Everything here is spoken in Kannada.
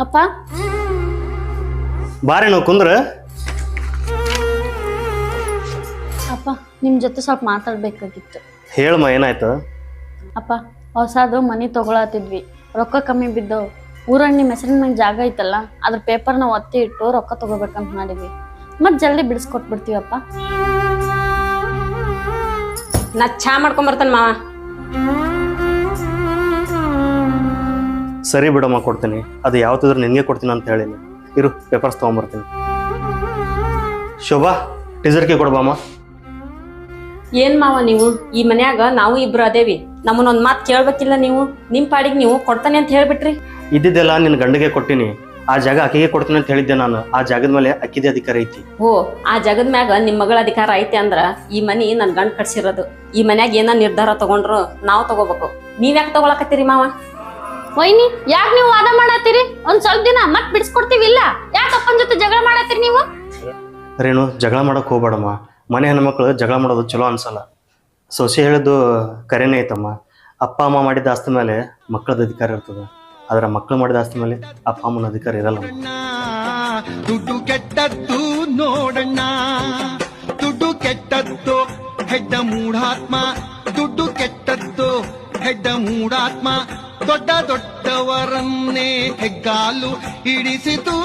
ಅಪ್ಪ ಬಾರೇನು ಕುಂದ್ರ. ಅಪ್ಪ ನಿಮ್ ಜೊತೆ ಸ್ವಲ್ಪ ಮಾತಾಡ್ಬೇಕಾಗಿತ್ತು. ಹೇಳಮ್ಮ ಏನಾಯ್ತು? ಅಪ್ಪ ಹೊಸದು ಮನಿ ತಗೊಳತಿದ್ವಿ, ರೊಕ್ಕ ಕಮ್ಮಿ ಬಿದ್ದವು. ಊರಾಗ ನಿಮ್ಮ ಹೆಸರಿನ ಮ್ಯಾಗ ಜಾಗ ಐತಲ್ಲ, ಅದ್ರ ಪೇಪರ್ನ ಒತ್ತಿ ಇಟ್ಟು ರೊಕ್ಕ ತಗೋಬೇಕಂತ ಮಾಡಿದ್ವಿ. ಮತ್ ಜಲ್ದಿ ಬಿಡಿಸ್ಕೊಟ್ಬಿಡ್ತೀವಪ್ಪ. ನಾ ಚಾ ಮಾಡ್ಕೊಂಬರ್ತಾನ ಮಾವ. ಸರಿ ಬಿಡಮ್ಮ, ಕೊಡ್ತೀನಿ. ಅದು ಯಾವತ್ತಿದ್ರು ನಿನಗೆ ಕೊಡ್ತೀನಿ ಅಂತ ಹೇಳಿನಿ. ಇರು, ಪೇಪರ್ಸ್ ತೊಗೊಂಬರ್ತೀನಿ. ಶೋಭಾ, ಟೀಚರ್ಗೆ ಕೊಡ್ಬಮ್ಮ. ಏನ್ ಮಾವ ನೀವು ಈ ಮನ್ಯಾಗ ನಾವು ಇಬ್ರು ಅದೇವಿ, ನಮ್ಮನ್ನೊಂದ್ ಮಾತು ಕೇಳ್ಬೇಕಿಲ್ಲ ನೀವು? ನಿಮ್ ಪಾಡಿಗೆ ನೀವು ಕೊಡ್ತಾನೆ ಅಂತ ಹೇಳ್ಬಿಟ್ರಿ. ಇದ್ದಿದ್ದೆಲ್ಲ ನಿನ್ನ ಗಂಡಿಗೆ ಕೊಟ್ಟಿನಿ. ಆ ಜಾಗ ಆಕೆಗೆ ಕೊಡ್ತೀನಿ ಅಂತ ಹೇಳಿದ್ದೆ ನಾನು. ಆ ಜಾಗದ ಮೇಲೆ ಅಕ್ಕಿದೆ ಅಧಿಕಾರ ಐತಿ. ಓ, ಆ ಜಗದ ಮ್ಯಾಗ ನಿಮ್ ಮಗಳ ಅಧಿಕಾರ ಐತಿ ಅಂದ್ರ ಈ ಮನಿ ನನ್ ಗಂಡ್ ಕಟ್ಸಿರೋದು. ಈ ಮನ್ಯಾಗ ಏನ ನಿರ್ಧಾರ ತಗೊಂಡ್ರು ನಾವ್ ತಗೋಬೇಕು. ನೀವ್ಯಾಕೆ ತಗೊಳಕತ್ತೀರಿ ಮಾವ? ವೈನಿ, ಯಾಕೆ ನೀವು ವಾದ ಮಾಡತ್ತೀರಿ? ಒಂದ್ ಸ್ವಲ್ಪ ದಿನ ಮತ್ ಬಿಡಿಸ್ಕೊಡ್ತೀವಿ. ಇಲ್ಲ, ಯಾಕೆ ಅಪ್ಪನ ಜೊತೆ ಜಗಳ ಮಾಡತ್ತೀರಿ ನೀವು? ರೇಣು, ಜಗಳ ಮಾಡಕ್ ಹೋಗ್ಬೇಡಮ್ಮ. ಮನೆ ಹೆಣ್ಮಕ್ಳು ಜಗಳ ಮಾಡೋದು ಚಲೋ ಅನ್ಸಲ್ಲ. ಸೊಸೆ ಹೇಳಿದ್ದು ಕರೆನೇ ಐತಮ್ಮ. ಅಪ್ಪ ಅಮ್ಮ ಮಾಡಿದ ಆಸ್ತಿ ಮೇಲೆ ಮಕ್ಕಳದ ಅಧಿಕಾರ ಇರ್ತದೆ, ಆದ್ರೆ ಮಕ್ಕಳು ಮಾಡಿದ ಆಸ್ತಿ ಮೇಲೆ ಅಪ್ಪ ಅಮ್ಮನ ಅಧಿಕಾರ ಇರಲ್ಲ. ದುಡ್ಡು ಕೆಟ್ಟದ್ದು ನೋಡಣ್ಣ, ದುಡ್ಡು ಕೆಟ್ಟದ್ದು ಹೆಡ್ಡ ಮೂಢಾತ್ಮ, ದುಡ್ಡು ಕೆಟ್ಟದ್ದು ಹೆಡ್ಡ ಮೂಢಾತ್ಮ, ದೊಡ್ಡ ದೊಡ್ಡವರನ್ನೇ ಹೆಗ್ಗಾಲು ಹಿಡಿಸಿತು.